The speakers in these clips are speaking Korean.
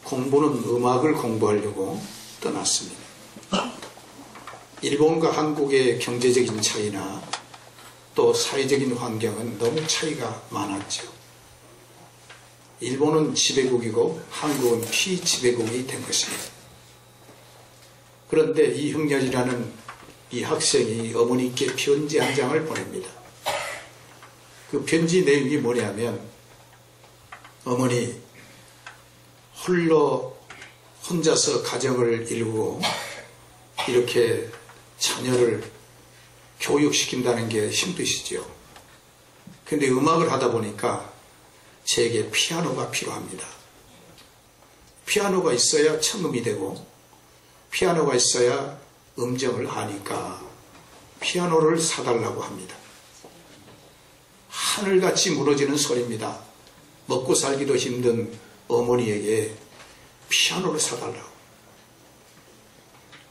공부는 음악을 공부하려고 떠났습니다. 일본과 한국의 경제적인 차이나 또 사회적인 환경은 너무 차이가 많았죠. 일본은 지배국이고 한국은 피지배국이 된 것입니다. 그런데 이흥렬이라는 이 학생이 어머니께 편지 한 장을 보냅니다. 그 편지 내용이 뭐냐면, 어머니, 홀로 혼자서 가정을 이루고 이렇게 자녀를 교육시킨다는 게 힘드시죠. 근데 음악을 하다 보니까 제게 피아노가 필요합니다. 피아노가 있어야 청음이 되고 피아노가 있어야 음정을 하니까 피아노를 사달라고 합니다. 하늘같이 무너지는 소리입니다. 먹고 살기도 힘든 어머니에게 피아노를 사달라고.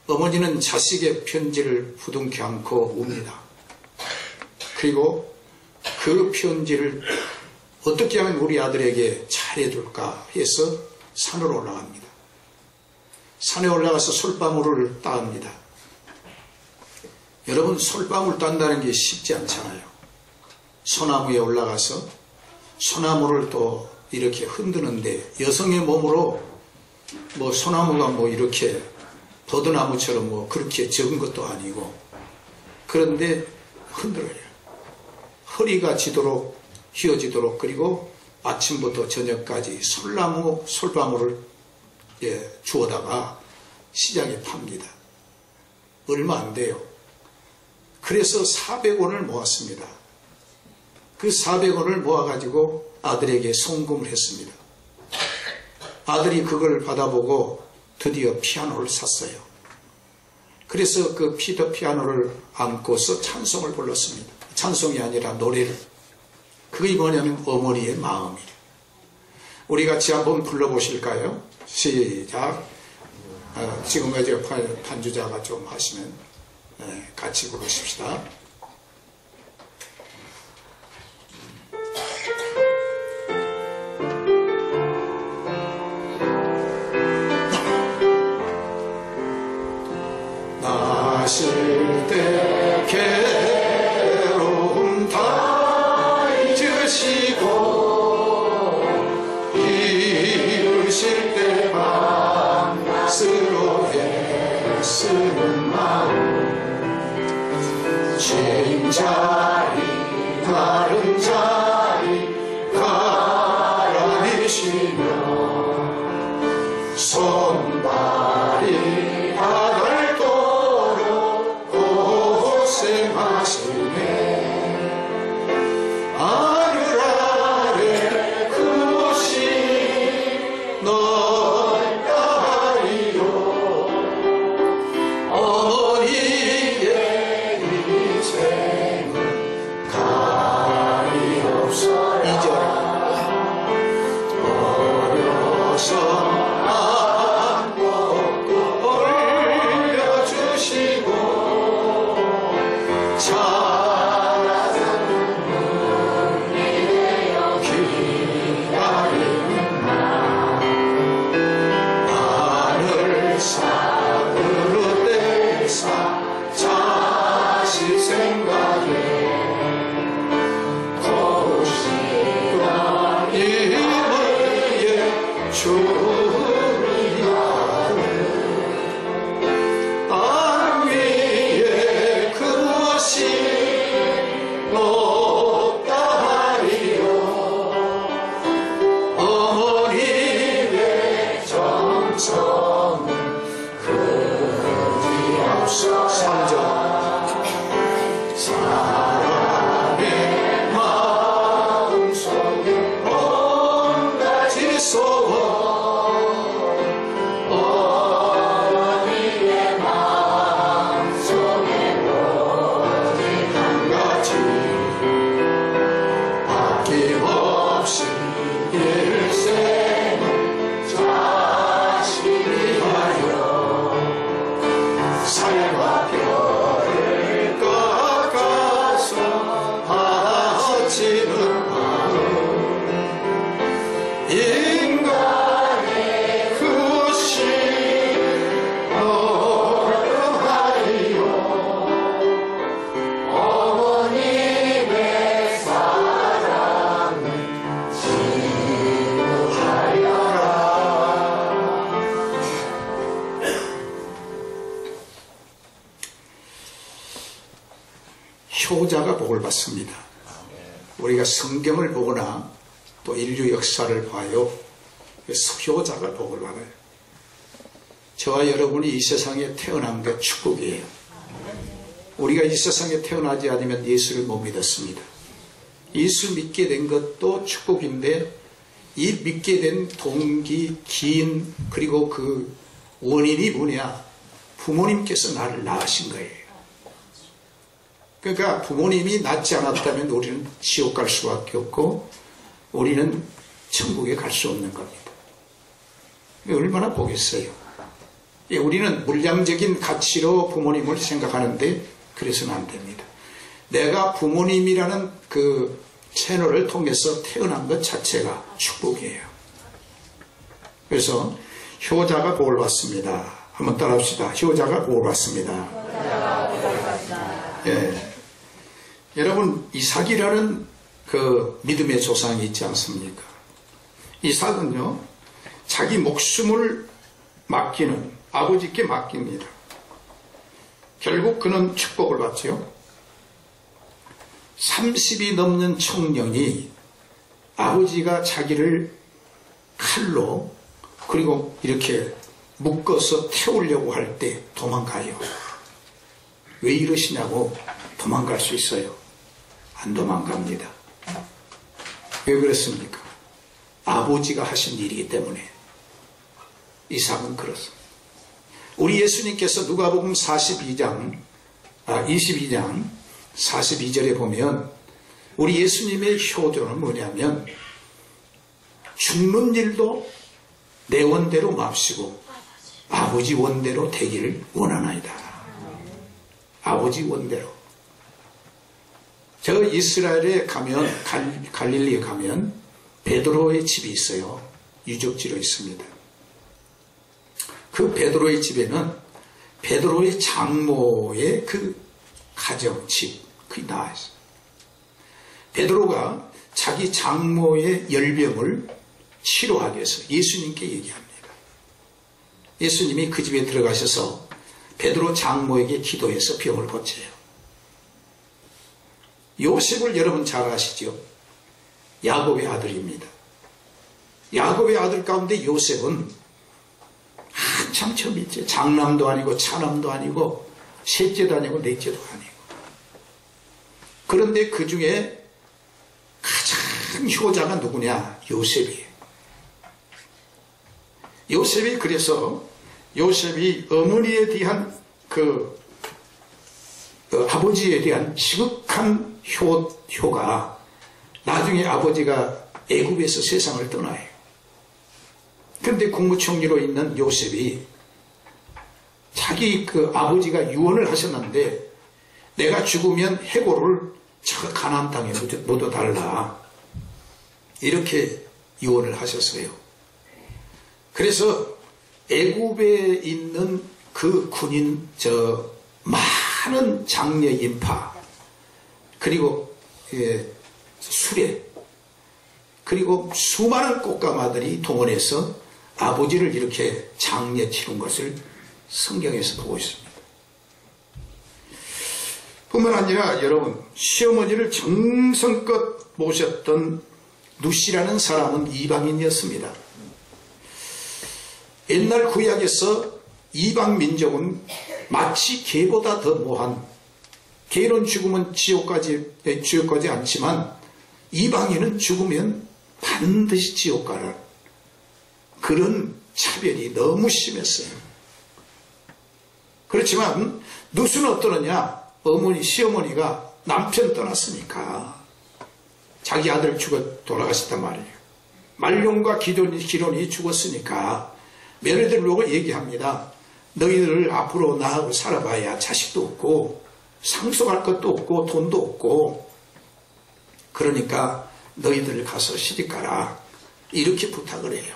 어머니는 자식의 편지를 부둥켜 안고 웁니다. 그리고 그 편지를 어떻게 하면 우리 아들에게 잘해줄까 해서 산으로 올라갑니다. 산에 올라가서 솔방울을 따옵니다. 여러분, 솔방울 딴다는 게 쉽지 않잖아요. 소나무에 올라가서 소나무를 또 이렇게 흔드는데, 여성의 몸으로 뭐 소나무가 뭐 이렇게 버드나무처럼 뭐 그렇게 적은 것도 아니고, 그런데 흔들어요. 허리가 지도록, 휘어지도록, 그리고 아침부터 저녁까지 솔방울을 주워다가 시장에 팝니다. 얼마 안 돼요. 그래서 400원을 모았습니다. 그 400원을 모아가지고 아들에게 송금을 했습니다. 아들이 그걸 받아보고 드디어 피아노를 샀어요. 그래서 그 피아노를 안고서 찬송을 불렀습니다. 찬송이 아니라 노래를. 그게 뭐냐면 어머니의 마음이에요. 우리 같이 한번 불러보실까요? 시작. 지금 이제 반주자가 좀 하시면 같이 부르십시다. 나실 때 괴로움 다 잊으시고 이루실 때 밤스로 애쓰는 마음 죄인 자리 다른 자리 가라니시며 손발이 바닥도록 고생하시네. 하늘 아래 그곳이 넓다 하리요. 어머니의 인생은 가리옵소서. 어려서 사랑의 마음속에 온가지 소원 효자가 복을 받습니다. 우리가 성경을 보거나 또 인류 역사를 봐요. 효자가 복을 받아요. 저와 여러분이 이 세상에 태어난 게 축복이에요. 우리가 이 세상에 태어나지 않으면 예수를 못 믿었습니다. 예수 믿게 된 것도 축복인데 이 믿게 된 동기, 기인, 그리고 그 원인이 뭐냐? 부모님께서 나를 낳으신 거예요. 그러니까 부모님이 낳지 않았다면 우리는 지옥 갈 수밖에 없고 우리는 천국에 갈 수 없는 겁니다. 얼마나 보겠어요. 우리는 물량적인 가치로 부모님을 생각하는데 그래서는 안 됩니다. 내가 부모님이라는 그 채널을 통해서 태어난 것 자체가 축복이에요. 그래서 효자가 복을 받습니다. 한번 따라합시다. 효자가 복을 받습니다. 예. 여러분, 이삭이라는 그 믿음의 조상이 있지 않습니까? 이삭은요, 자기 목숨을 맡기는 아버지께 맡깁니다. 결국 그는 축복을 받죠. 30이 넘는 청년이 아버지가 자기를 칼로 그리고 이렇게 묶어서 태우려고 할 때 도망가요. 왜 이러시냐고 도망갈 수 있어요. 안 도망갑니다. 왜 그랬습니까? 아버지가 하신 일이기 때문에. 이삭은 그렇습니다. 우리 예수님께서 누가복음 22장 42절에 보면 우리 예수님의 효도는 뭐냐면 죽는 일도 내 원대로 맙시고 아버지 원대로 되기를 원하나이다. 아버지 원대로. 저 이스라엘에 가면 갈릴리에 가면 베드로의 집이 있어요. 유적지로 있습니다. 그 베드로의 집에는 베드로의 장모의 그 가정, 집, 그게 나와 있어요. 베드로가 자기 장모의 열병을 치료하기 위해서 예수님께 얘기합니다. 예수님이 그 집에 들어가셔서 베드로 장모에게 기도해서 병을 고쳐요. 요셉을 여러분 잘 아시죠? 야곱의 아들입니다. 야곱의 아들 가운데 요셉은 한참 처음이죠. 장남도 아니고 차남도 아니고 셋째도 아니고 넷째도 아니고. 그런데 그 중에 가장 효자가 누구냐? 요셉이에요. 요셉이 그래서 요셉이 어머니에 대한 아버지에 대한 지극한 효가 나중에 아버지가 애굽에서 세상을 떠나요. 그런데 국무총리로 있는 요셉이 자기 그 아버지가 유언을 하셨는데 내가 죽으면 해골을 저 가나안 땅에 묻어달라 이렇게 유언을 하셨어요. 그래서 애굽에 있는 그 군인 많은 장려 인파 그리고 수레 그리고 수많은 꽃가마들이 동원해서 아버지를 이렇게 장례 치른 것을 성경에서 보고 있습니다. 뿐만 아니라 여러분 시어머니를 정성껏 모셨던 누시라는 사람은 이방인이었습니다. 옛날 구약에서 이방 민족은 마치 개보다 더 모한 개는 죽으면 지옥까지 않지만 이방인은 죽으면 반드시 지옥 가라. 그런 차별이 너무 심했어요. 그렇지만 누수는 어떠느냐? 시어머니가 남편 떠났으니까 자기 아들 돌아가셨단 말이에요. 말룡과 기론이 죽었으니까 며느리들 보고 얘기합니다. 너희들 앞으로 나하고 살아봐야 자식도 없고 상속할 것도 없고 돈도 없고 그러니까 너희들 가서 시집가라 이렇게 부탁을 해요.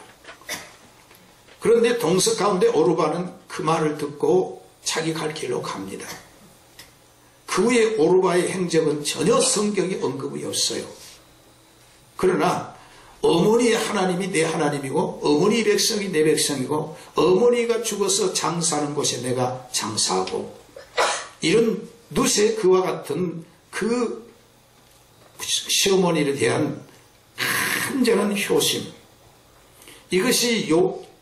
그런데 동서 가운데 오르바는 그 말을 듣고 자기 갈 길로 갑니다. 그 후에 오르바의 행적은 전혀 성경에 언급이 없어요. 그러나 어머니의 하나님이 내 하나님이고 어머니 백성이 내 백성이고 어머니가 죽어서 장사하는 곳에 내가 장사하고 이런 누세 그와 같은 그 시어머니에 대한 간절한 효심, 이것이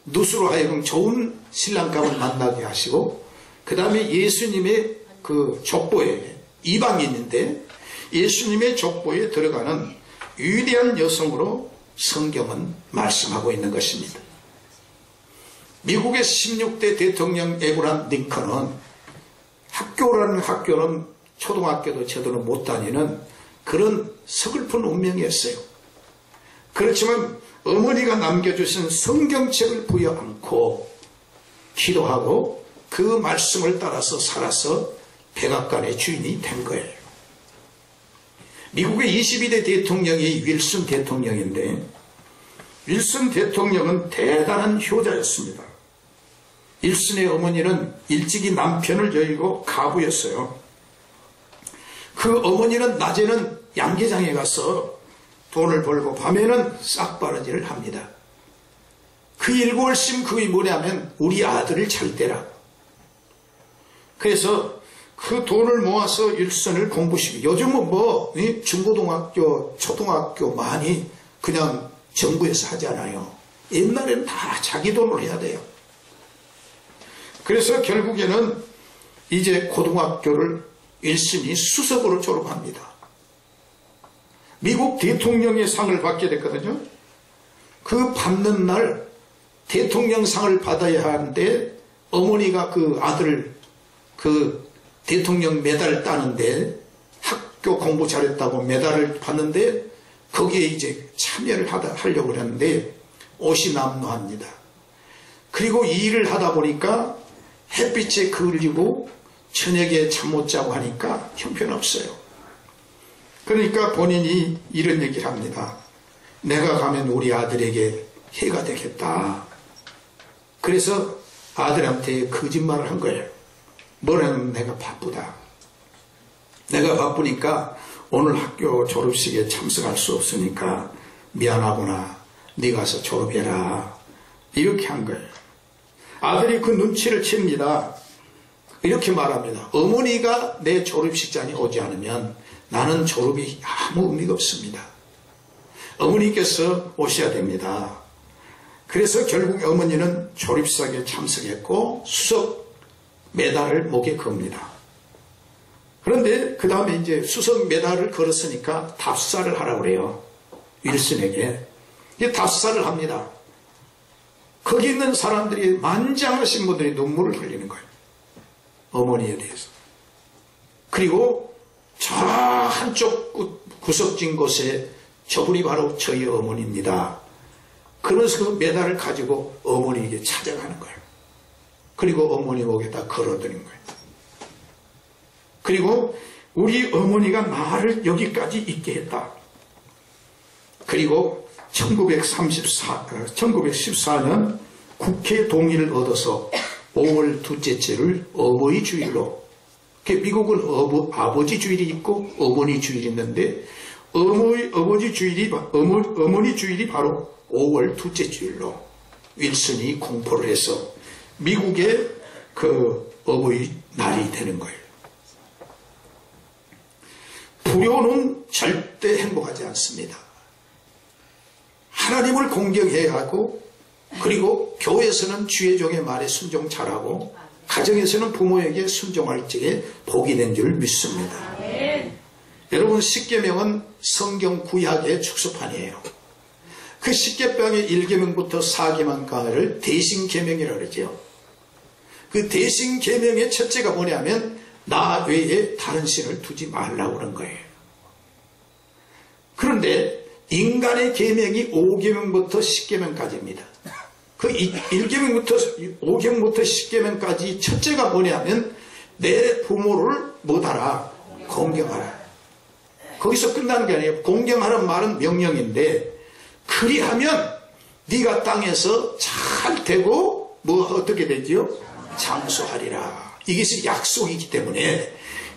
누수로 하여금 좋은 신랑감을 만나게 하시고, 그 다음에 예수님의 그 족보에, 이방인인데 예수님의 족보에 들어가는 위대한 여성으로 성경은 말씀하고 있는 것입니다. 미국의 16대 대통령 에브람 링컨은 학교라는 학교는 초등학교도 제대로 못 다니는 그런 서글픈 운명이었어요. 그렇지만 어머니가 남겨주신 성경책을 부여안고 기도하고 그 말씀을 따라서 살아서 백악관의 주인이 된 거예요. 미국의 22대 대통령이 윌슨 대통령인데, 윌슨 대통령은 대단한 효자였습니다. 윌슨의 어머니는 일찍이 남편을 여의고 가부였어요. 그 어머니는 낮에는 양계장에 가서 돈을 벌고 밤에는 싹바라지를 합니다. 그 일골심 그게 뭐냐면 우리 아들을 잘 때라. 그래서 그 돈을 모아서 윌슨을 공부시키고, 요즘은 뭐 중고등학교, 초등학교 많이 그냥 정부에서 하잖아요. 옛날에는 다 자기 돈으로 해야 돼요. 그래서 결국에는 이제 고등학교를 윌슨이 수석으로 졸업합니다. 미국 대통령의 상을 받게 됐거든요. 그 받는 날 대통령상을 받아야 하는데 어머니가 그 아들을 그 대통령 메달을 따는데, 학교 공부 잘했다고 메달을 받는데 거기에 이제 참여를 하려고 그랬는데 옷이 남루합니다. 그리고 이 일을 하다 보니까 햇빛에 그을리고 저녁에 잠 못 자고 하니까 형편없어요. 그러니까 본인이 이런 얘기를 합니다. 내가 가면 우리 아들에게 해가 되겠다. 그래서 아들한테 거짓말을 한 거예요. 뭐라면 내가 바쁘다. 내가 바쁘니까 오늘 학교 졸업식에 참석할 수 없으니까 미안하구나. 네 가서 졸업해라. 이렇게 한 거예요. 아들이 그 눈치를 챕니다. 이렇게 말합니다. 어머니가 내 졸업식장에 오지 않으면 나는 졸업이 아무 의미가 없습니다. 어머니께서 오셔야 됩니다. 그래서 결국 어머니는 졸업식에 참석했고 수석 메달을 목에 겁니다. 그런데 그 다음에 이제 수석 메달을 걸었으니까 답사를 하라고 그래요. 윌슨에게. 답사를 합니다. 거기 있는 사람들이, 만장하신 분들이 눈물을 흘리는 거예요. 어머니에 대해서. 그리고 저 한쪽 구석진 곳에 저분이 바로 저희 어머니입니다. 그러면서 그 메달을 가지고 어머니에게 찾아가는 거예요. 그리고 어머니 목에다 걸어드린 거예요. 그리고 우리 어머니가 나를 여기까지 있게 했다. 그리고 1914년 국회 동의를 얻어서 5월 둘째 주를 어버이 주일로, 미국은 아버지 주일이 있고 어머니 주일이 있는데 어머니 주일이 바로 5월 둘째 주일로 윌슨이 공포를 해서 미국의 그 어버이 날이 되는 거예요. 불효는 절대 행복하지 않습니다. 하나님을 공경해야 하고, 그리고 교회에서는 주의 종의 말에 순종 잘하고, 가정에서는 부모에게 순종할 적에 복이 된 줄 믿습니다. 여러분, 십계명은 성경 구약의 축소판이에요. 그 십계명의 1계명부터 4계명까지를 대신계명이라고 그러죠. 그 대신계명의 첫째가 뭐냐면 나 외에 다른 신을 두지 말라고 그런 거예요. 그런데 인간의 계명이 5계명부터 10계명까지입니다. 그 1계명부터 5계명부터 10계명까지 첫째가 뭐냐면 내 부모를 뭐하라? 공경하라. 거기서 끝나는 게 아니에요. 공경하는 말은 명령인데, 그리하면 네가 땅에서 잘 되고 뭐 어떻게 되지요? 장수하리라. 이것이 약속이기 때문에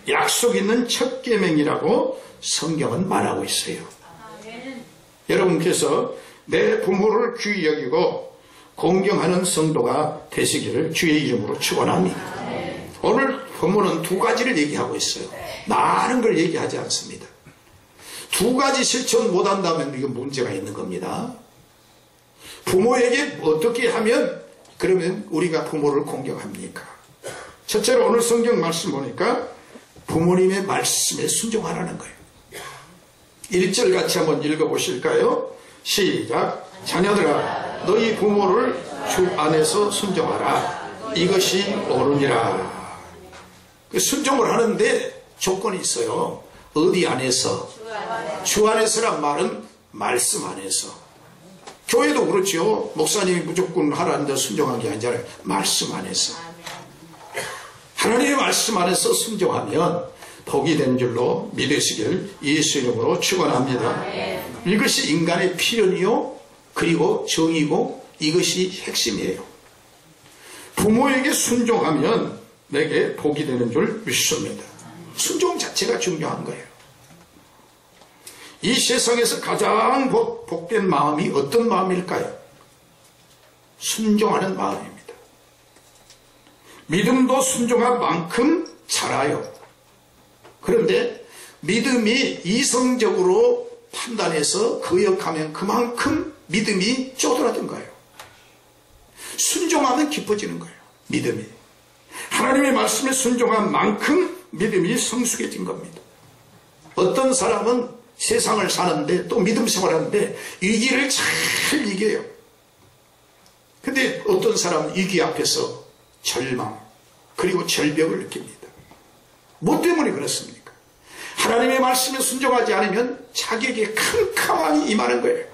약속 있는 첫 계명이라고 성경은 말하고 있어요. 여러분께서 내 부모를 귀히 여기고 공경하는 성도가 되시기를 주의 이름으로 축원합니다. 오늘 본문은 두 가지를 얘기하고 있어요. 많은 걸 얘기하지 않습니다. 두 가지 실천 못한다면 이건 문제가 있는 겁니다. 부모에게 어떻게 하면 그러면 우리가 부모를 공경합니까? 첫째로 오늘 성경 말씀 보니까 부모님의 말씀에 순종하라는 거예요. 1절 같이 한번 읽어보실까요? 시작. 자녀들아 너희 부모를 주 안에서 순종하라. 이것이 옳으니라. 순종을 하는데 조건이 있어요. 어디 안에서? 주 안에서란 말은 말씀 안에서. 교회도 그렇죠. 목사님이 무조건 하라는데 순종한 게 아니잖아요. 말씀 안에서. 하나님의 말씀 안에서 순종하면 복이 된 줄로 믿으시길 예수 이름으로 축원합니다. 이것이 인간의 필연이요 그리고 정의고 이것이 핵심이에요. 부모에게 순종하면 내게 복이 되는 줄 믿습니다. 순종 자체가 중요한 거예요. 이 세상에서 가장 복된 마음이 어떤 마음일까요? 순종하는 마음입니다. 믿음도 순종한 만큼 자라요. 그런데 믿음이 이성적으로 판단해서 거역하면 그만큼 믿음이 쪼그라든 거예요. 순종하면 깊어지는 거예요. 믿음이. 하나님의 말씀에 순종한 만큼 믿음이 성숙해진 겁니다. 어떤 사람은 세상을 사는데 또 믿음 생활하는데 위기를 잘 이겨요. 근데 어떤 사람은 위기 앞에서 절망 그리고 절벽을 느낍니다. 뭐 때문에 그렇습니까? 하나님의 말씀에 순종하지 않으면 자기에게 캄캄함이 임하는 거예요.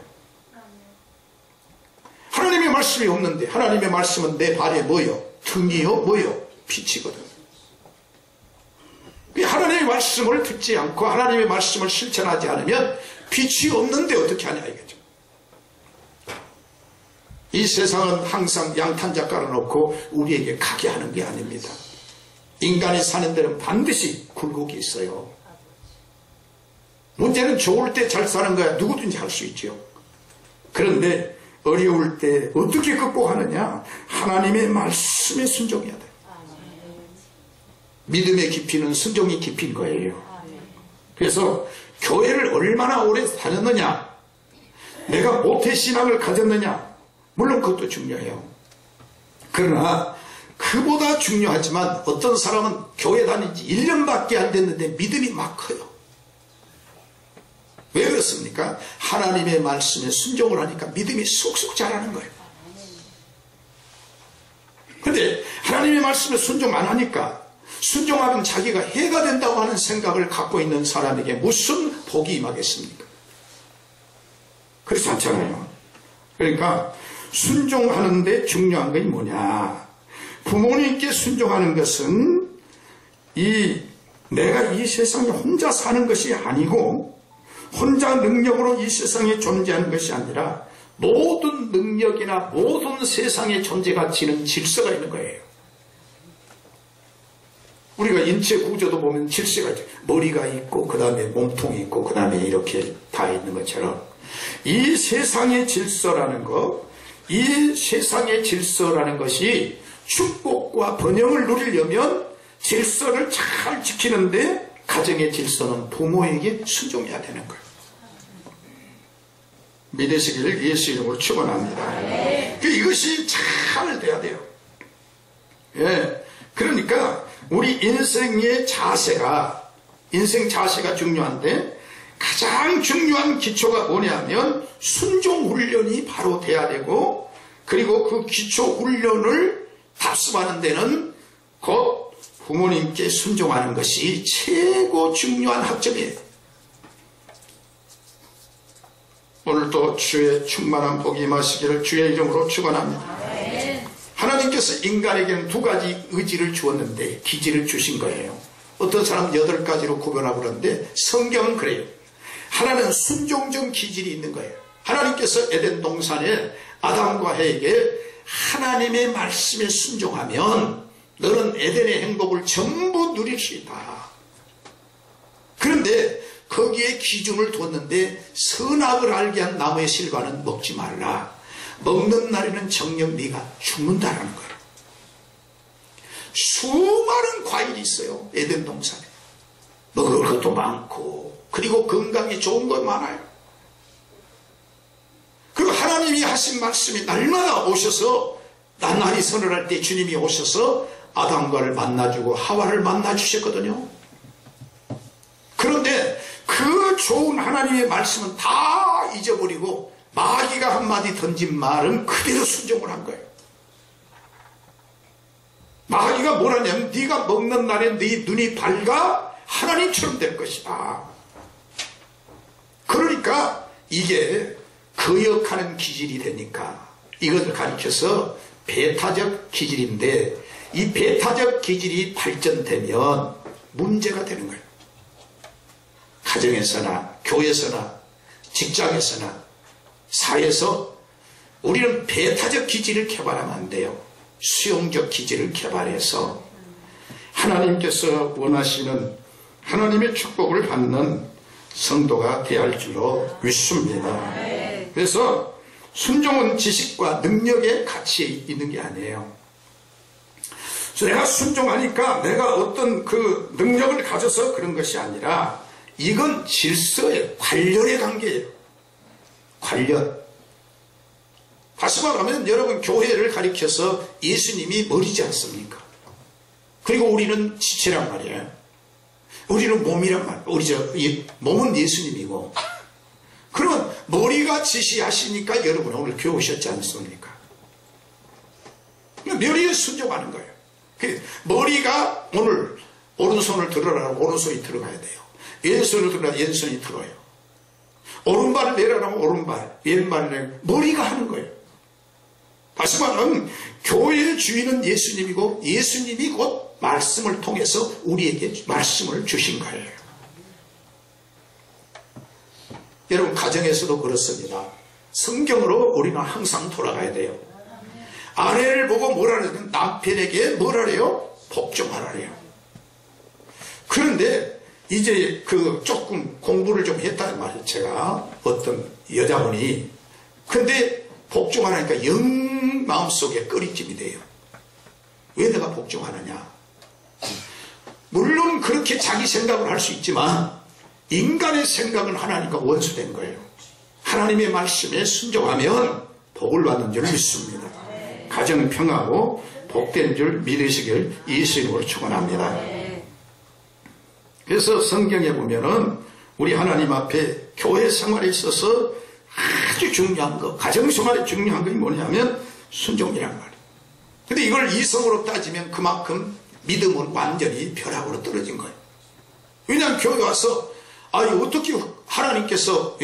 하나님의 말씀이 없는데 하나님의 말씀은 내 발에 뭐요? 등이요? 뭐요? 빛이거든. 하나님의 말씀을 듣지 않고 하나님의 말씀을 실천하지 않으면 빛이 없는데 어떻게 하냐 이거죠. 이 세상은 항상 양탄자 깔아놓고 우리에게 가게 하는 게 아닙니다. 인간이 사는 데는 반드시 굴곡이 있어요. 문제는 좋을 때 잘 사는 거야 누구든지 할 수 있죠. 그런데 어려울 때 어떻게 극복하느냐? 하나님의 말씀에 순종해야 돼요. 믿음의 깊이는 순종이 깊인 거예요. 그래서 교회를 얼마나 오래 다녔느냐, 내가 모태신앙을 가졌느냐, 물론 그것도 중요해요. 그러나 그보다 중요하지만 어떤 사람은 교회 다닌 지 1년밖에 안 됐는데 믿음이 막 커요. 왜 그렇습니까? 하나님의 말씀에 순종을 하니까 믿음이 쑥쑥 자라는 거예요. 그런데 하나님의 말씀에 순종 안 하니까 순종하면 자기가 해가 된다고 하는 생각을 갖고 있는 사람에게 무슨 복이 임하겠습니까? 그렇지 않잖아요. 그러니까 순종하는데 중요한 것이 뭐냐? 부모님께 순종하는 것은 내가 이 세상에 혼자 사는 것이 아니고 혼자 능력으로 이 세상에 존재하는 것이 아니라 모든 능력이나 모든 세상의 존재가 지는 질서가 있는 거예요. 우리가 인체 구조도 보면 질서가 있죠. 머리가 있고 그 다음에 몸통이 있고 그 다음에 이렇게 다 있는 것처럼 이 세상의 질서라는 것이 축복과 번영을 누리려면 질서를 잘 지키는데 가정의 질서는 부모에게 순종해야 되는 거예요. 믿으시기를 예수 이름으로 축원합니다. 이것이 잘 돼야 돼요. 예. 그러니까 우리 인생 자세가 중요한데 가장 중요한 기초가 뭐냐면 순종 훈련이 바로 돼야 되고 그리고 그 기초 훈련을 답습하는 데는 곧 부모님께 순종하는 것이 최고 중요한 학점이에요. 오늘도 주의 충만한 복이 임하시기를 주의 이름으로 축원합니다. 하나님께서 인간에게는 두 가지 의지를 주었는데 기질을 주신 거예요. 어떤 사람은 8가지로 구별하고 그러는데 성경은 그래요. 하나는 순종적 기질이 있는 거예요. 하나님께서 에덴 동산에 아담과 해에게 하나님의 말씀에 순종하면 너는 에덴의 행복을 전부 누릴 수 있다. 그런데 거기에 기준을 뒀는데 선악을 알게 한 나무의 실과는 먹지 말라. 먹는 날에는 정녕 네가 죽는다라는 거예요. 수많은 과일이 있어요. 에덴 동산에. 먹을 것도 많고, 그리고 건강이 좋은 것 많아요. 그리고 하나님이 하신 말씀이 날마다 오셔서, 나날이 서늘할 때 주님이 오셔서 아담과를 만나주고 하와를 만나주셨거든요. 그런데 그 좋은 하나님의 말씀은 다 잊어버리고 마귀가 한마디 던진 말은 그대로 순종을 한 거예요. 마귀가 뭐라냐면 네가 먹는 날에 네 눈이 밝아 하나님처럼 될 것이다. 그러니까 이게 거역하는 기질이 되니까 이것을 가리켜서 배타적 기질인데, 이 배타적 기질이 발전되면 문제가 되는 거예요. 가정에서나 교회에서나 직장에서나 사회에서 우리는 배타적 기질을 개발하면 안 돼요. 수용적 기질을 개발해서 하나님께서 원하시는 하나님의 축복을 받는 성도가 되어야 할 줄로 믿습니다. 그래서 순종은 지식과 능력에 같이 있는 게 아니에요. 내가 순종하니까 내가 어떤 그 능력을 가져서 그런 것이 아니라 이건 질서의 관련의 관계예요. 관련. 다시 말하면 여러분, 교회를 가리켜서 예수님이 머리지 않습니까? 그리고 우리는 지체란 말이에요. 우리는 몸이란 말이에요. 몸은 예수님이고, 그러면 머리가 지시하시니까 여러분 오늘 교회 오셨지 않습니까? 머리에 순종하는 거예요. 머리가 오늘 오른손을 들어라고 오른손이 들어가야 돼요. 왼손을 들어라 왼손이 들어요. 오른발을 내려라면 오른발, 왼발을 내려, 머리가 하는 거예요. 다시 말하면 교회의 주인은 예수님이고 예수님이 곧 말씀을 통해서 우리에게 말씀을 주신 거예요. 여러분, 가정에서도 그렇습니다. 성경으로 우리는 항상 돌아가야 돼요. 아내를 보고 뭐라 그러면 남편에게 뭐라 그래요? 복종하라래요. 그런데 이제 조금 공부를 좀 했다는 말이에요. 제가 어떤 여자분이. 그런데 복종하라니까 영 마음속에 꺼리낌이 돼요. 왜 내가 복종하느냐? 물론 그렇게 자기 생각을 할 수 있지만 인간의 생각은 하나님과 원수된 거예요. 하나님의 말씀에 순종하면 복을 받는 줄 믿습니다. 가정 평화고 복된 줄 믿으시길 예수님으로 축원합니다. 그래서 성경에 보면은 우리 하나님 앞에 교회 생활에 있어서 아주 중요한 거, 가정 생활에 중요한 것이 뭐냐면 순종이란 말이에요. 근데 이걸 이성으로 따지면 그만큼 믿음은 완전히 벼락으로 떨어진 거예요. 왜냐하면 교회 와서 어떻게 하나님께서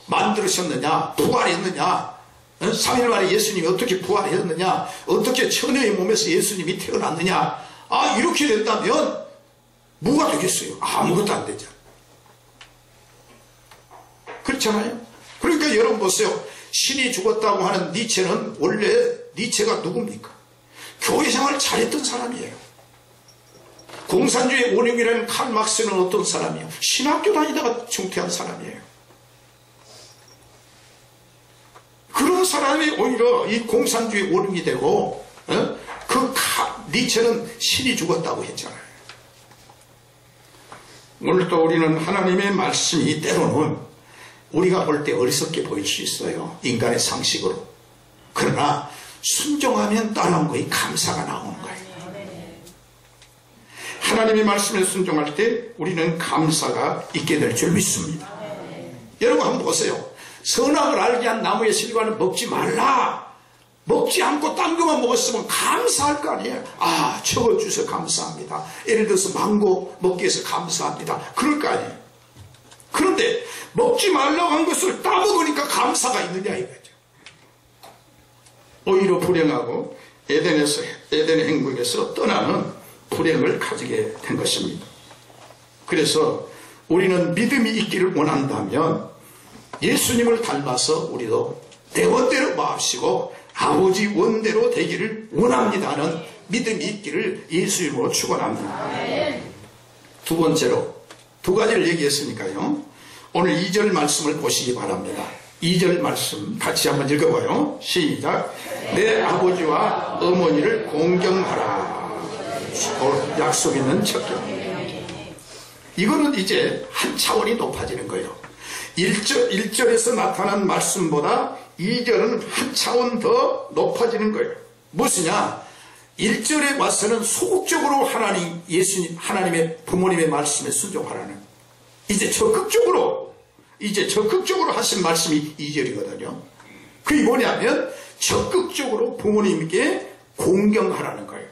만들으셨느냐, 부활했느냐, 3일 만에 예수님이 어떻게 부활했느냐, 어떻게 처녀의 몸에서 예수님이 태어났느냐, 이렇게 된다면 뭐가 되겠어요? 아무것도 안 되죠. 그렇잖아요. 그러니까 여러분 보세요. 신이 죽었다고 하는 니체는 원래 니체가 누굽니까? 교회 생활을 잘했던 사람이에요. 공산주의 원흉이라는 칼 막스는 어떤 사람이에요? 신학교 다니다가 중퇴한 사람이에요. 그런 사람이 오히려 이 공산주의 원흉이 되고, 니체는 신이 죽었다고 했잖아요. 오늘도 우리는 하나님의 말씀이 때로는 우리가 볼 때 어리석게 보일 수 있어요. 인간의 상식으로. 그러나 순종하면 따라온 거에 감사가 나오는 거예요. 하나님의 말씀에 순종할 때 우리는 감사가 있게 될 줄 믿습니다. 여러분 한번 보세요. 선악을 알게 한 나무의 실과는 먹지 말라. 먹지 않고 딴 것만 먹었으면 감사할 거 아니에요. 저거 주셔서 감사합니다. 예를 들어서 망고 먹기 위해서 감사합니다. 그럴 거 아니에요. 그런데 먹지 말라고 한 것을 따먹으니까 감사가 있느냐 이거죠. 오히려 불행하고 에덴의 행복에서 떠나는 불행을 가지게 된 것입니다. 그래서 우리는 믿음이 있기를 원한다면 예수님을 닮아서 우리도 내 원대로 마시고 아버지 원대로 되기를 원합니다는 믿음이 있기를 예수님으로 축원합니다. 두 번째로 두 가지를 얘기했으니까요. 오늘 2절 말씀을 보시기 바랍니다. 2절 말씀 같이 한번 읽어봐요. 시작. 내 아버지와 어머니를 공경하라. 약속 있는 척결. 이거는 이제 한 차원이 높아지는 거예요. 1절에서 나타난 말씀보다 2절은 한 차원 더 높아지는 거예요. 무엇이냐? 1절에 와서는 소극적으로 하나님의 부모님의 말씀에 순종하라는, 이제 적극적으로 하신 말씀이 2절이거든요. 그게 뭐냐면 적극적으로 부모님께 공경하라는 거예요.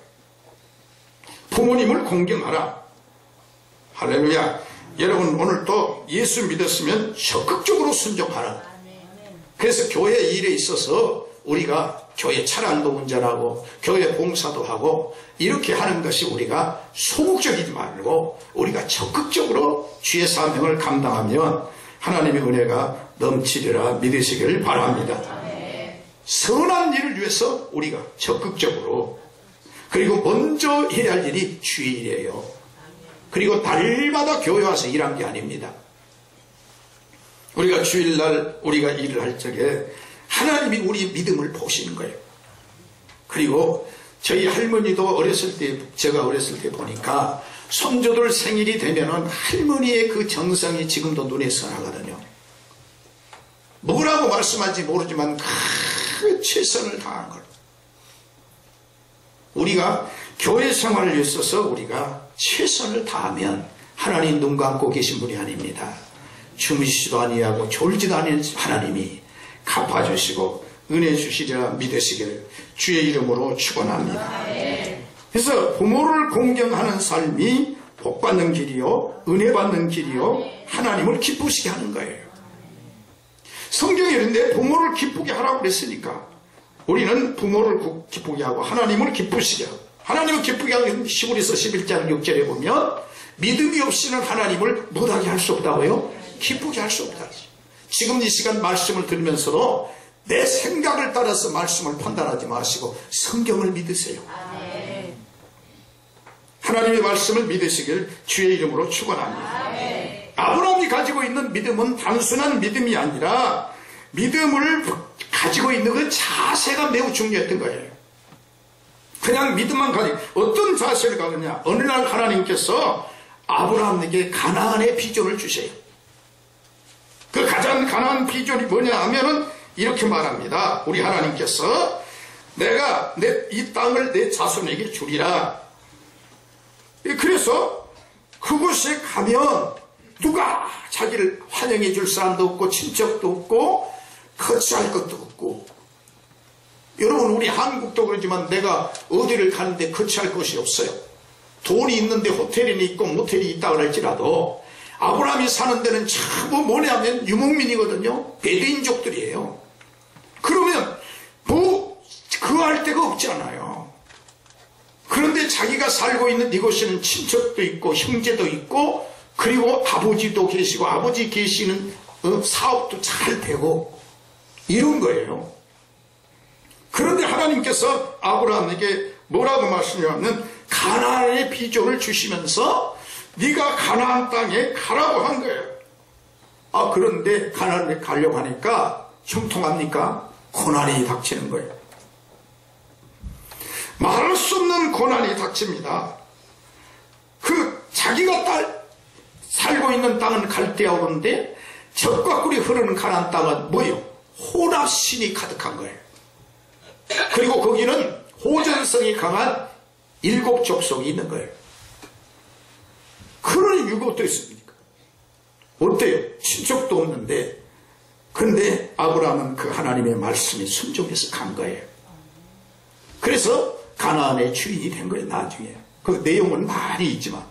부모님을 공경하라. 할렐루야. 여러분, 오늘 또 예수 믿었으면 적극적으로 순종하라. 그래서 교회 일에 있어서 우리가 교회 차량도 운전하고 교회 봉사도 하고 이렇게 하는 것이 우리가 소극적이지 말고 우리가 적극적으로 주의 사명을 감당하면 하나님의 은혜가 넘치리라 믿으시기를 바랍니다. 선한 일을 위해서 우리가 적극적으로, 그리고 먼저 해야 할 일이 주의 일이에요. 그리고 달마다 교회 와서 일한 게 아닙니다. 우리가 주일날 우리가 일을 할 적에 하나님이 우리 믿음을 보시는 거예요. 그리고 저희 할머니도 제가 어렸을 때 보니까 손주들 생일이 되면은 할머니의 그 정성이 지금도 눈에 선하거든요. 뭐라고 말씀할지 모르지만 최선을 다하는 걸. 우리가 교회 생활을 위해서 우리가 최선을 다하면 하나님 눈 감고 계신 분이 아닙니다. 주무시지도 아니하고 졸지도 않은 하나님이 갚아주시고 은혜 주시리라 믿으시기를 주의 이름으로 축원합니다. 그래서 부모를 공경하는 삶이 복받는 길이요 은혜 받는 길이요 하나님을 기쁘시게 하는 거예요. 성경에 이런데 부모를 기쁘게 하라고 그랬으니까 우리는 부모를 기쁘게 하고 하나님을 기쁘시게 하고, 하나님을 기쁘게 하는 히브리서 11장 6절에 보면 믿음이 없이는 하나님을 못하게 할 수 없다고요? 기쁘게 할 수 없다. 지금 이 시간 말씀을 들으면서도 내 생각을 따라서 말씀을 판단하지 마시고 성경을 믿으세요. 하나님의 말씀을 믿으시길 주의 이름으로 축원합니다. 아브라함이 가지고 있는 믿음은 단순한 믿음이 아니라 믿음을 가지고 있는 그 자세가 매우 중요했던 거예요. 그냥 믿음만 가지고 어떤 자세를 가느냐? 어느 날 하나님께서 아브라함에게 가나안의 비전을 주세요. 그 가장 가나안 비전이 뭐냐 하면은 이렇게 말합니다. 우리 하나님께서 내가 이 땅을 내 자손에게 주리라. 그래서 그곳에 가면 누가 자기를 환영해 줄 사람도 없고 친척도 없고 거치할 것도 없고, 여러분 우리 한국도 그러지만 내가 어디를 가는데 거치할 것이 없어요. 돈이 있는데 호텔이 있고 모텔이 있다고 할지라도 아브라함이 사는 데는 전부 뭐냐면 유목민이거든요. 베두인족들이에요. 그러면 뭐 그할 데가 없잖아요. 그런데 자기가 살고 있는 이곳에는 친척도 있고 형제도 있고 그리고 아버지도 계시고 아버지 계시는 사업도 잘 되고 이런 거예요. 그런데 하나님께서 아브라함에게 뭐라고 말씀하냐면 가나안의 비전을 주시면서 네가 가나안 땅에 가라고 한 거예요. 그런데 가나안에 가려고 하니까 형통합니까? 고난이 닥치는 거예요. 말할 수 없는 고난이 닥칩니다. 자기가 살고 있는 땅은 갈대아 오르는데 젖과 꿀이 흐르는 가나안 땅은 뭐예요? 호랍신이 가득한 거예요. 그리고 거기는 호전성이 강한 7 족속이 있는 거예요. 그런 이유가 어떻게 있습니까? 어때요? 친척도 없는데. 그런데 아브라함은 그 하나님의 말씀에 순종해서 간 거예요. 그래서 가나안의 주인이 된 거예요. 나중에 그 내용은 많이 있지만,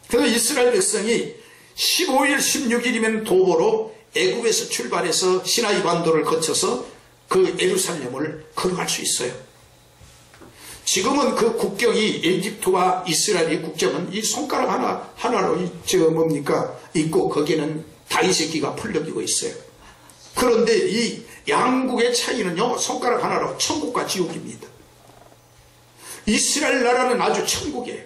그래서 이스라엘 백성이 15일 16일이면 도보로 애굽에서 출발해서 시나이 반도를 거쳐서 그 예루살렘을 걸어갈 수 있어요. 지금은 그 국경이 에집트와 이스라엘의 국경은 이 손가락 하나로 있고 거기는 다윗의 기가 풀려지고 있어요. 그런데 이 양국의 차이는요, 손가락 하나로 천국과 지옥입니다. 이스라엘 나라는 아주 천국이에요.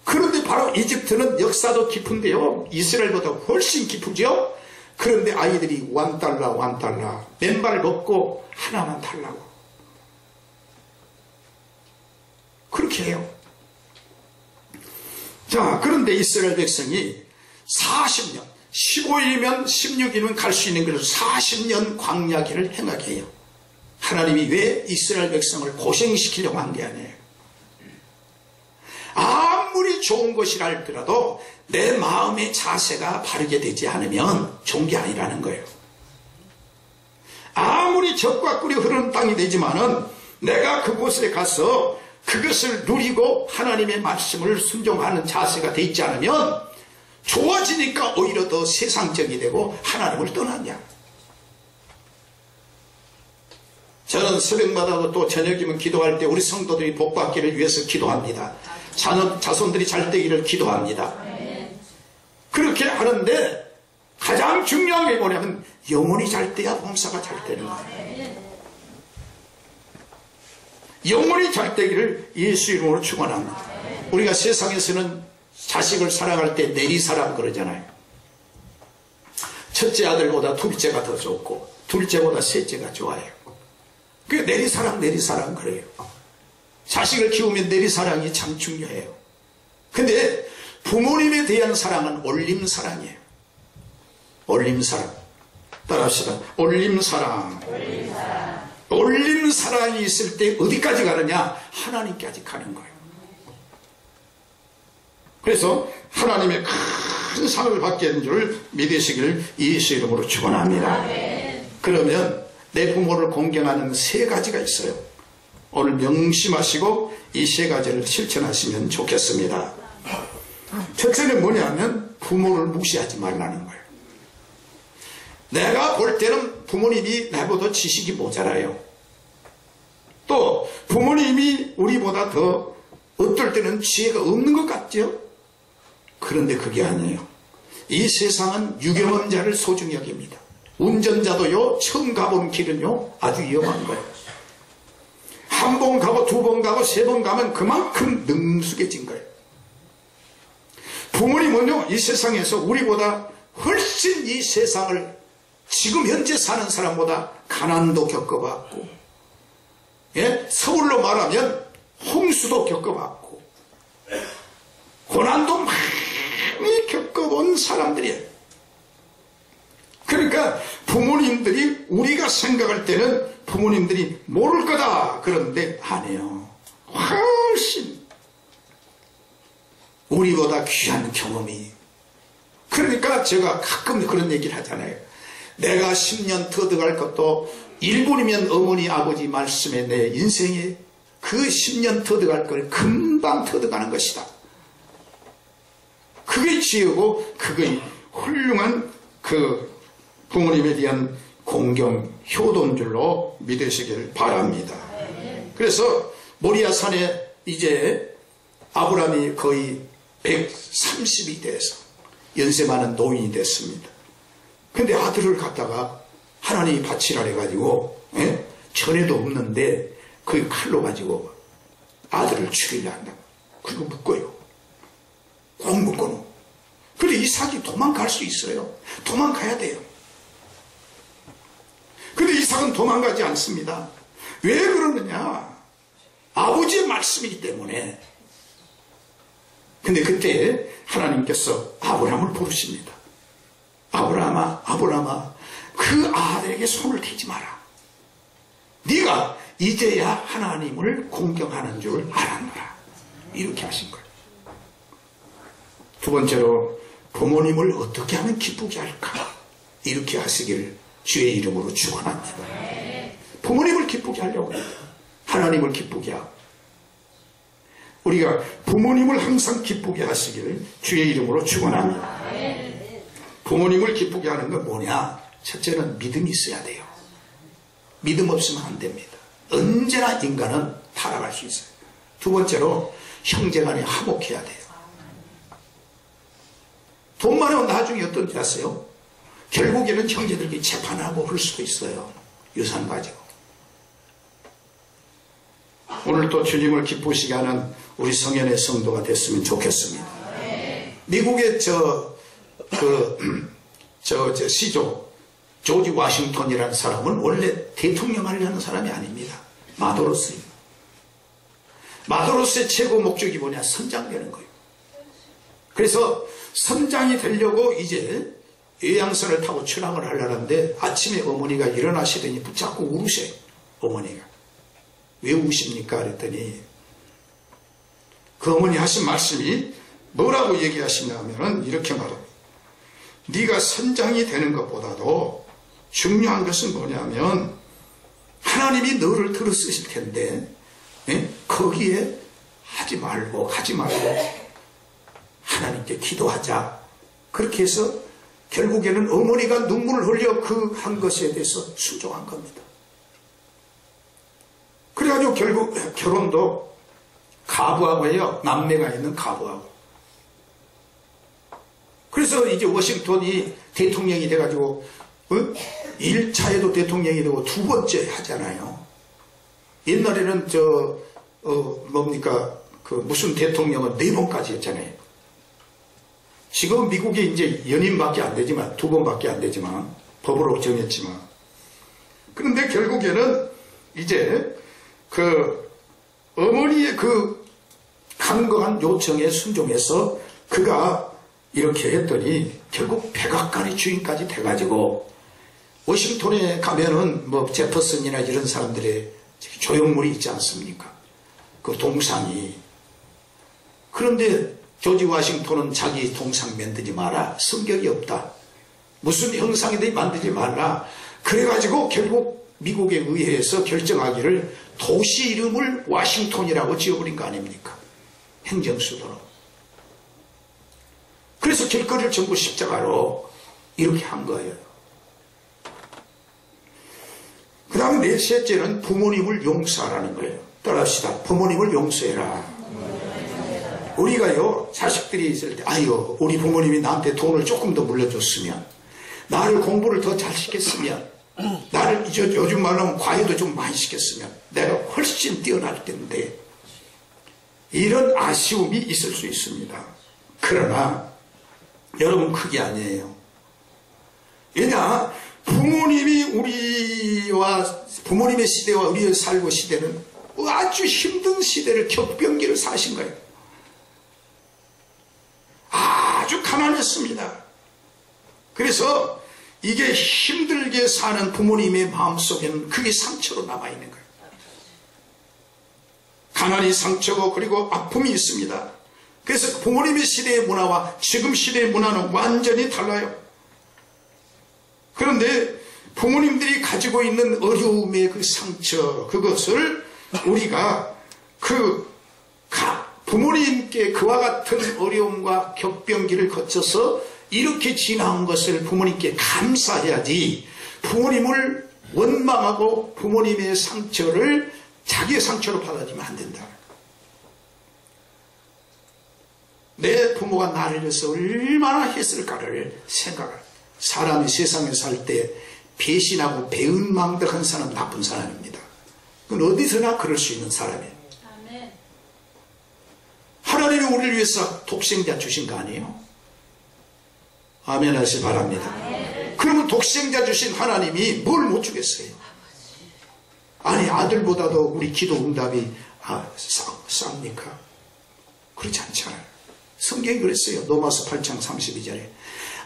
그런데 바로 이집트는 역사도 깊은데요, 이스라엘보다 훨씬 깊으죠. 그런데 아이들이 $1 맨발 먹고 하나만 달라고. 그렇게 해요. 자, 그런데 이스라엘 백성이 40년, 15일이면 16일이면 갈 수 있는 것을 40년 광야길을 행하게 해요. 하나님이 왜 이스라엘 백성을 고생시키려고 한 게 아니에요. 아무리 좋은 것이라 할지라도 내 마음의 자세가 바르게 되지 않으면 좋은 게 아니라는 거예요. 아무리 젖과 꿀이 흐르는 땅이 되지만은 내가 그곳에 가서 그것을 누리고 하나님의 말씀을 순종하는 자세가 되어 있지 않으면 좋아지니까 오히려 더 세상적이 되고 하나님을 떠나냐. 저는 새벽마다 또 저녁이면 기도할 때 우리 성도들이 복받기를 위해서 기도합니다. 자손들이 잘 되기를 기도합니다. 그렇게 하는데 가장 중요한 게 뭐냐면 영혼이 잘 돼야 봉사가 잘 되는 거예요. 영혼이 잘 되기를 예수 이름으로 축원합니다. 우리가 세상에서는 자식을 사랑할 때 내리사랑 그러잖아요. 첫째 아들보다 둘째가 더 좋고 둘째보다 셋째가 좋아요. 그 내리사랑 그래요. 자식을 키우면 내리사랑이 참 중요해요. 근데 부모님에 대한 사랑은 올림사랑이에요. 올림사랑. 따라합시다. 올림사랑. 올림사랑이 있을 때 어디까지 가느냐? 하나님까지 가는 거예요. 그래서 하나님의 큰 상을 받게 된 줄 믿으시기를 예수 이름으로 축원합니다. 그러면 내 부모를 공경하는 세 가지가 있어요. 오늘 명심하시고 이 세 가지를 실천하시면 좋겠습니다. 첫째는 뭐냐면 부모를 무시하지 말라는 거예요. 내가 볼 때는 부모님이 나보다 지식이 모자라요. 또 부모님이 우리보다 더 어떨 때는 지혜가 없는 것 같죠? 그런데 그게 아니에요. 이 세상은 유경험 자를 소중히 여깁니다. 운전자도요, 처음 가본 길은요 아주 위험한 거예요. 한 번 가고 두 번 가고 세 번 가면 그만큼 능숙해진 거예요. 부모님은요 이 세상에서 우리보다 훨씬 이 세상을 지금 현재 사는 사람보다 가난도 겪어봤고, 예? 서울로 말하면 홍수도 겪어봤고 고난도 많이 겪어본 사람들이에요. 그러니까 부모님들이 우리가 생각할 때는 부모님들이 모를 거다 그런데 아니에요. 훨씬 우리보다 귀한 경험이. 그러니까 제가 가끔 그런 얘기를 하잖아요. 내가 10년 터득할 것도 1분이면 어머니 아버지 말씀에 내 인생에 그 10년 터득할 걸 금방 터득하는 것이다. 그게 지혜고 그게 훌륭한 그 부모님에 대한 공경, 효도인 줄로 믿으시길 바랍니다. 그래서 모리아 산에 이제 아브라함이 거의 130이 돼서 연세 많은 노인이 됐습니다. 근데 아들을 갖다가 하나님이 바치라 해가지고, 예? 전에도 없는데 그 칼로 가지고 아들을 죽이려 한다. 그리고 묶어요. 꼭 묶어놓고. 근데 이삭이 도망갈 수 있어요. 도망가야 돼요. 근데 이삭은 도망가지 않습니다. 왜 그러느냐? 아버지의 말씀이기 때문에. 근데 그때 하나님께서 아브라함을 부르십니다. 아브라함아, 아브라함아, 그 아들에게 손을 대지 마라. 네가 이제야 하나님을 공경하는 줄 알았노라. 이렇게 하신 거예요. 두 번째로 부모님을 어떻게 하면 기쁘게 할까? 이렇게 하시길 주의 이름으로 축원합니다. 부모님을 기쁘게 하려고 해요. 하나님을 기쁘게 하고. 우리가 부모님을 항상 기쁘게 하시기를 주의 이름으로 축원합니다. 부모님을 기쁘게 하는 건 뭐냐? 첫째는 믿음이 있어야 돼요. 믿음 없으면 안 됩니다. 언제나 인간은 타락할 수 있어요. 두 번째로 형제간에 화목해야 돼요. 돈 많으면 나중에 어떤지 아세요? 결국에는 형제들끼리 재판하고 그럴 수도 있어요. 유산 가지고. 오늘 또 주님을 기쁘시게 하는 우리 성현의 성도가 됐으면 좋겠습니다. 미국의 시조 조지 워싱턴이라는 사람은 원래 대통령 하려는 사람이 아닙니다. 마도로스입니다. 마도로스의 최고 목적이 뭐냐? 선장되는 거예요. 그래서 선장이 되려고 이제 요양선을 타고 출항을 하려는데 아침에 어머니가 일어나시더니 붙잡고 울으세요. 어머니가. 왜 우십니까? 그랬더니 그 어머니 하신 말씀이 뭐라고 얘기하시냐면은 이렇게 말합니다. 네가 선장이 되는 것보다도 중요한 것은 뭐냐면 하나님이 너를 들어 쓰실 텐데 거기에 하지 말고 하나님께 기도하자. 그렇게 해서 결국에는 어머니가 눈물을 흘려 그 한 것에 대해서 순종한 겁니다. 그래가지고 결국 결혼도 가부하고 해요. 남매가 있는 가부하고. 그래서 이제 워싱턴이 대통령이 돼가지고 1차에도 대통령이 되고 두 번째 하잖아요. 옛날에는 무슨 대통령은 4번까지 했잖아요. 지금 미국에 이제 연임밖에 안 되지만, 2번밖에 안 되지만, 법으로 정했지만. 그런데 결국에는 이제 어머니의 간거한 요청에 순종해서 그가 이렇게 했더니 결국 백악관의 주인까지 돼가지고 워싱턴에 가면은 제퍼슨이나 이런 사람들의 조형물이 있지 않습니까? 그 동상이. 그런데 조지 워싱턴은 자기 동상 만들지 마라. 성격이 없다. 무슨 형상이든 만들지 말라. 그래가지고 결국 미국의 의회에서 결정하기를 도시 이름을 워싱턴이라고 지어버린 거 아닙니까? 행정수도로. 그래서 길거리를 전부 십자가로 이렇게 한 거예요. 그 다음에 넷째는 부모님을 용서하라는 거예요. 따라합시다. 부모님을 용서해라. 우리가요, 자식들이 있을 때, 아유, 우리 부모님이 나한테 돈을 조금 더 물려줬으면, 나를 공부를 더 잘 시켰으면, 나를 요즘 말로 하면 과외도 좀 많이 시켰으면, 내가 훨씬 뛰어날 텐데, 이런 아쉬움이 있을 수 있습니다. 그러나, 여러분, 그게 아니에요. 왜냐, 부모님의 시대와 우리의 살고 시대는 아주 힘든 시대를, 격변기를 사신 거예요. 아주 가난했습니다. 그래서 이게 힘들게 사는 부모님의 마음속에는 그게 상처로 남아있는 거예요. 가난이 상처고 그리고 아픔이 있습니다. 그래서 부모님의 시대의 문화와 지금 시대의 문화는 완전히 달라요. 그런데 부모님들이 가지고 있는 어려움의 그 상처, 그것을 우리가 부모님께 그와 같은 어려움과 격변기를 거쳐서 이렇게 지나온 것을 부모님께 감사해야지, 부모님을 원망하고 부모님의 상처를 자기의 상처로 받아들이면 안 된다. 내 부모가 나를 위해서 얼마나 했을까를 생각할. 사람이 세상에 살 때 배신하고 배은망덕한 사람은 나쁜 사람입니다. 그건 어디서나 그럴 수 있는 사람이에요. 아멘. 하나님이 우리를 위해서 독생자 주신 거 아니에요? 아멘 하시기 바랍니다. 아멘. 그러면 독생자 주신 하나님이 뭘 못 주겠어요? 아니, 아들보다도 우리 기도 응답이 쌉니까? 그렇지 않잖아요. 성경이 그랬어요. 로마서 8장 32절에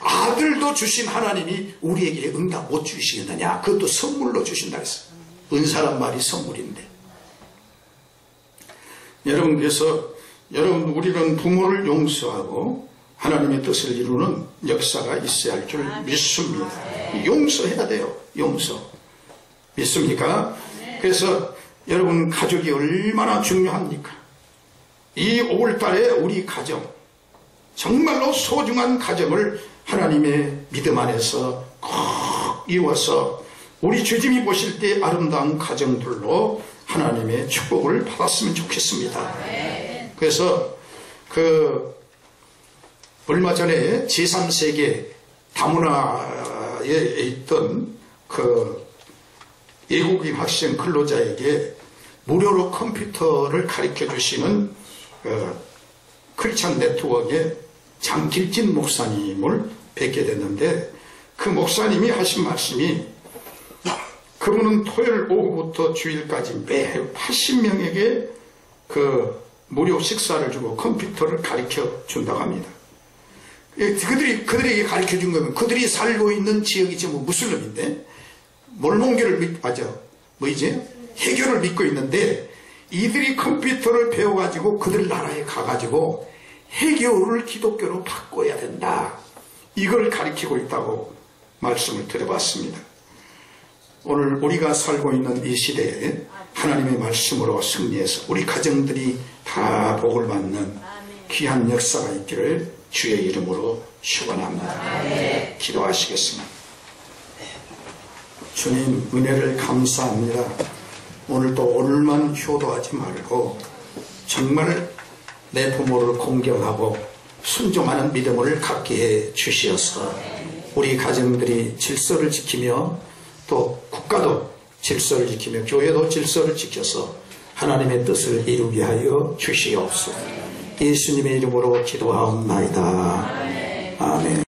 아들도 주신 하나님이 우리에게 응답 못 주시겠느냐? 그것도 선물로 주신다 했어요. 은사란 말이 선물인데. 여러분, 그래서 우리는 부모를 용서하고 하나님의 뜻을 이루는 역사가 있어야 할 줄 믿습니다. 용서해야 돼요. 용서. 믿습니까? 그래서 여러분, 가족이 얼마나 중요합니까? 이 5월달에 우리 가정, 정말로 소중한 가정을 하나님의 믿음 안에서 꼭 이루어서 우리 주님이 보실 때 아름다운 가정들로 하나님의 축복을 받았으면 좋겠습니다. 그래서 얼마 전에 제3세계 다문화에 있던 외국인 학생 근로자에게 무료로 컴퓨터를 가르쳐 주시는 크리스천 네트워크의 장길진 목사님을 뵙게 됐는데, 그 목사님이 하신 말씀이, 그분은 토요일 오후부터 주일까지 매일 80명에게 무료 식사를 주고 컴퓨터를 가르쳐 준다고 합니다. 그들에게 가르쳐 준 거면 그들이 살고 있는 지역이 지금 무슬림인데 몰몬교를 해교를 믿고 있는데 이들이 컴퓨터를 배워가지고 그들 나라에 가가지고 해교를 기독교로 바꿔야 된다. 이걸 가르치고 있다고 말씀을 드려봤습니다. 오늘 우리가 살고 있는 이 시대에 하나님의 말씀으로 승리해서 우리 가정들이 다 복을 받는 귀한 역사가 있기를 주의 이름으로 축원합니다. 기도하시겠습니다. 주님, 은혜를 감사합니다. 오늘도 오늘만 효도하지 말고 정말 내 부모를 공경하고 순종하는 믿음을 갖게 해 주시어서 우리 가정들이 질서를 지키며 또 국가도 질서를 지키며 교회도 질서를 지켜서 하나님의 뜻을 이루게 하여 주시옵소서. 예수님의 이름으로 기도하옵나이다. 아멘.